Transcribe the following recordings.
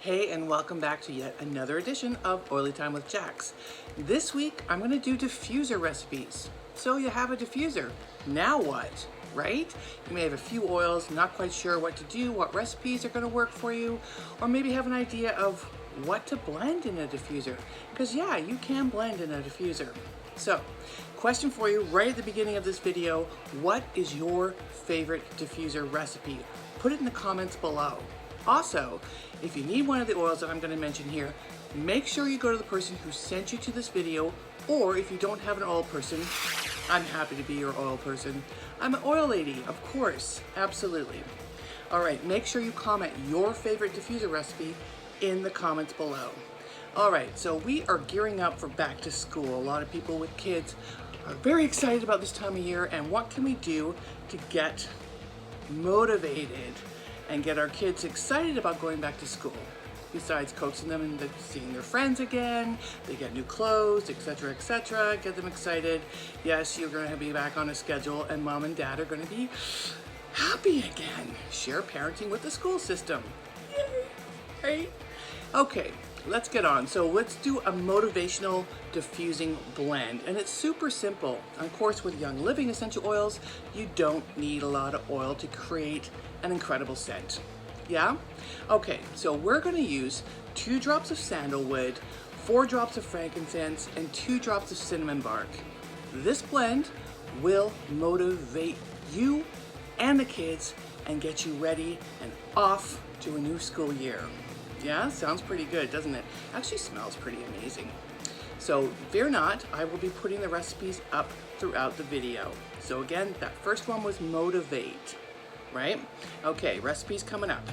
Hey, and welcome back to yet another edition of Oily Time with Jax. This week, I'm gonna do diffuser recipes. So you have a diffuser, now what, right? You may have a few oils, not quite sure what to do, what recipes are gonna work for you, or maybe have an idea of what to blend in a diffuser. Because yeah, you can blend in a diffuser. So, question for you right at the beginning of this video, what is your favorite diffuser recipe? Put it in the comments below. Also, if you need one of the oils that I'm going to mention here, make sure you go to the person who sent you to this video, or if you don't have an oil person, I'm happy to be your oil person. I'm an oil lady, of course, absolutely. All right, make sure you comment your favorite diffuser recipe in the comments below. All right, so we are gearing up for back to school. A lot of people with kids are very excited about this time of year, and what can we do to get motivated and get our kids excited about going back to school? Besides coaxing them into seeing their friends again, they get new clothes, etc., etc., get them excited. Yes, you're gonna be back on a schedule, and mom and dad are gonna be happy again. Share parenting with the school system. Yay, right? Okay, let's get on. So let's do a motivational diffusing blend, and it's super simple. Of course, with Young Living essential oils, you don't need a lot of oil to create an incredible scent. Yeah? Okay, so we're gonna use 2 drops of sandalwood, 4 drops of frankincense, and 2 drops of cinnamon bark. This blend will motivate you and the kids and get you ready and off to a new school year. Yeah, sounds pretty good, doesn't it? Actually smells pretty amazing. So fear not, I will be putting the recipes up throughout the video. So again, that first one was motivate, right? Okay, recipes coming up.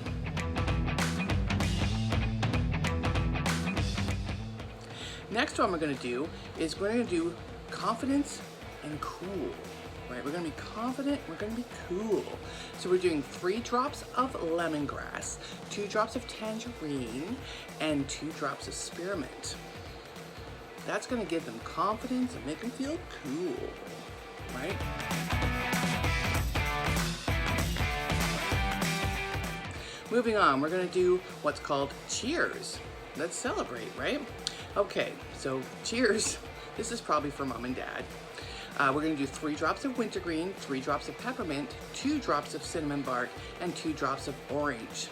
Next one we're gonna do is we're gonna do confidence and cool. Right, we're gonna be confident, we're gonna be cool. So we're doing 3 drops of lemongrass, 2 drops of tangerine, and 2 drops of spearmint. That's gonna give them confidence and make them feel cool, right? Moving on, we're gonna do what's called cheers. Let's celebrate, right? Okay, so cheers. This is probably for mom and dad. We're gonna do 3 drops of wintergreen, 3 drops of peppermint, 2 drops of cinnamon bark, and 2 drops of orange.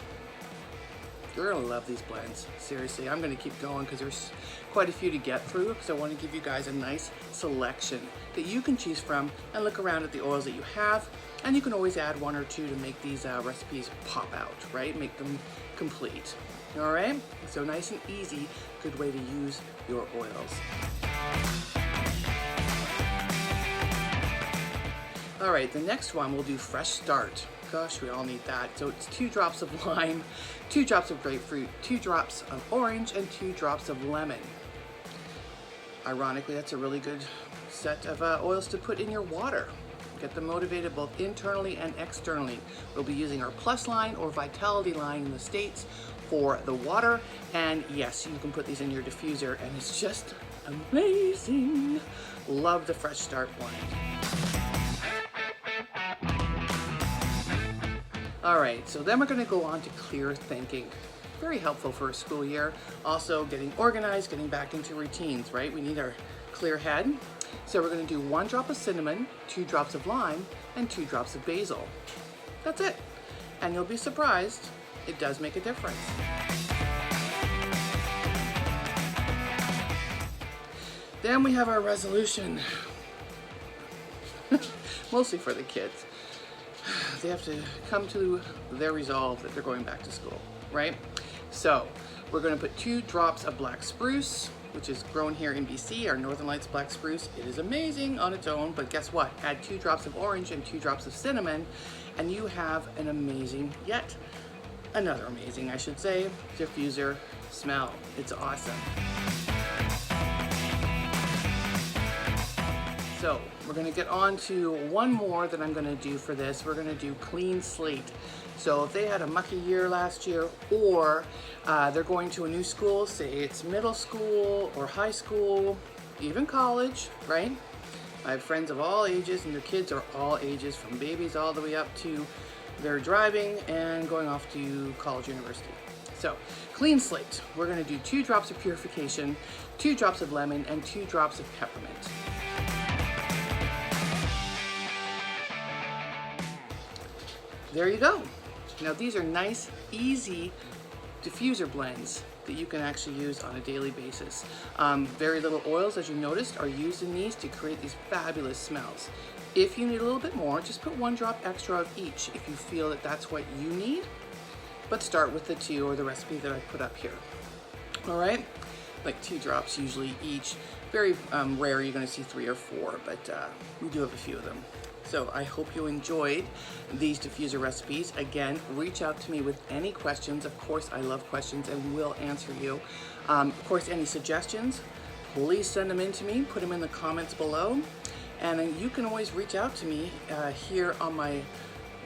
You're gonna love these blends. Seriously, I'm gonna keep going because there's quite a few to get through, because I wanna give you guys a nice selection that you can choose from and look around at the oils that you have, and you can always add 1 or 2 to make these recipes pop out, right? Make them complete. All right, so nice and easy, good way to use your oils. All right, the next one we'll do fresh start. Gosh, we all need that. So it's 2 drops of lime, 2 drops of grapefruit, 2 drops of orange, and 2 drops of lemon. Ironically, that's a really good set of oils to put in your water. Get them motivated both internally and externally. We'll be using our Plus line or Vitality line in the States for the water. And yes, you can put these in your diffuser and it's just amazing. Love the fresh start blend. All right, so then we're gonna go on to clear thinking. Very helpful for a school year. Also getting organized, getting back into routines, right? We need our clear head. So we're gonna do 1 drop of cinnamon, 2 drops of lime, and 2 drops of basil. That's it. And you'll be surprised, it does make a difference. Then we have our resolution. Mostly for the kids. They have to come to their resolve that they're going back to school, right? So we're gonna put 2 drops of black spruce, which is grown here in BC, our Northern Lights black spruce. It is amazing on its own, but guess what? Add 2 drops of orange and 2 drops of cinnamon, and you have an amazing, yet another amazing, I should say, diffuser smell. It's awesome. So we're gonna get on to one more that I'm gonna do for this. We're gonna do clean slate. So if they had a mucky year last year, or they're going to a new school, say it's middle school or high school, even college, right? I have friends of all ages, and their kids are all ages, from babies all the way up to they're driving and going off to college, university. So, clean slate. We're gonna do 2 drops of purification, 2 drops of lemon, and 2 drops of peppermint. There you go. Now these are nice, easy diffuser blends that you can actually use on a daily basis. Very little oils, as you noticed, are used in these to create these fabulous smells. If you need a little bit more, just put 1 drop extra of each if you feel that that's what you need. But start with the 2 or the recipe that I put up here. All right, like 2 drops usually each. Very rare you're gonna see 3 or 4, but we do have a few of them. So I hope you enjoyed these diffuser recipes. Again, reach out to me with any questions. Of course, I love questions and will answer you. Of course, any suggestions, please send them in to me, put them in the comments below. And then you can always reach out to me here on my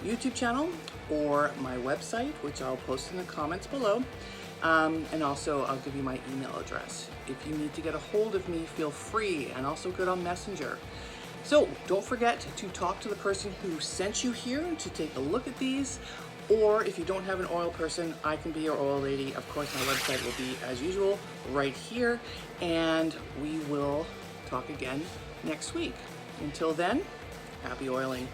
YouTube channel or my website, which I'll post in the comments below. And also I'll give you my email address. If you need to get a hold of me, feel free, and also good on Messenger. So don't forget to talk to the person who sent you here to take a look at these, or if you don't have an oil person, I can be your oil lady. Of course, my website will be, as usual, right here, and we will talk again next week. Until then, happy oiling.